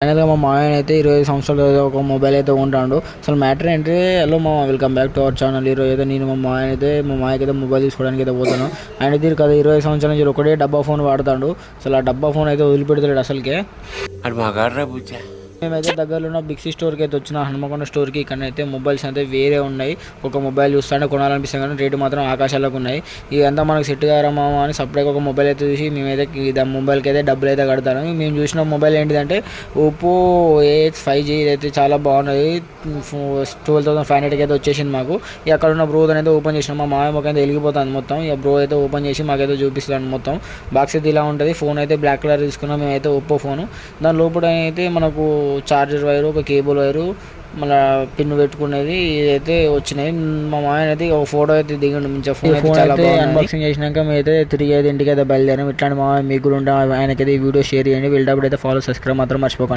ఫైనల్గా మా మామయ్య అయితే 20 సంవత్సరాలు ఒక మొబైల్ అయితే కొంటాడు. అసలు మ్యాటర్ ఏంటంటే, హలో మామ, welcome back to our channel. ఈరోజు అయితే నేను మా మామయ్యకి అయితే మొబైల్ తీసుకోవడానికి అయితే పోతాను. ఆయన అయితే కదా 20 సంవత్సరాల నుంచి ఒకటే డబ్బా ఫోన్ వాడతాడు. అసలు ఆ డబ్బా ఫోన్ అయితే వదిలిపెడతాడు అసలుకే. మేమైతే దగ్గరలో ఉన్న బిగ్సీ స్టోర్కి అయితే వచ్చిన హనుమకొండ స్టోర్కి. ఇక్కడైతే మొబైల్స్ అయితే వేరే ఉన్నాయి. ఒక మొబైల్ చూస్తుంటే కొనాలనిపిస్తుంది కానీ రేటు మాత్రం ఆకాశాలకు ఉన్నాయి. ఇదంతా మనకు సెట్ కారమా అని సపరేట్గా ఒక మొబైల్ అయితే చూసి మేమైతే మొబైల్కి అయితే డబ్బులు అయితే కడతాను. మేము చూసిన మొబైల్ ఏంటిదంటే ఓప్పో A5G. ఇదైతే చాలా బాగున్నది. 12,500కి అయితే వచ్చేసింది మాకు. అక్కడ ఉన్న బ్రో అయితే ఓపెన్ చేసినాం. మా మామయ్య అయితే వెలిగిపోతుంది మొత్తం. ఇక బ్రో అయితే ఓపెన్ చేసి మాకైతే చూపిస్తాను మొత్తం. బాక్స్ అయితే ఇలా ఉంటుంది. ఫోన్ అయితే బ్లాక్ కలర్ తీసుకున్నాం మేమైతే ఓప్పో ఫోను. దాని లోపల అయితే మనకు చార్జర్ వైరు, ఒక కేబుల్ వైరు, మళ్ళీ పిన్ పెట్టుకునేది ఇదైతే వచ్చినాయి. మా మామయ్య అయితే ఒక ఫోటో అయితే దిగండి. మంచిగా ఫోన్ అయితే అన్బాక్సింగ్ చేసినాక మేమైతే తిరిగి అయితే ఇంటికి అయితే బయలుదేరాం. ఇట్లాంటి మా మీకు ఉంటే ఆయనకైతే ఈ వీడియో షేర్ చేయండి. వెళ్ళేటప్పుడు అయితే ఫాలో సబ్స్క్రైబ్ మాత్రం మర్చిపోకండి.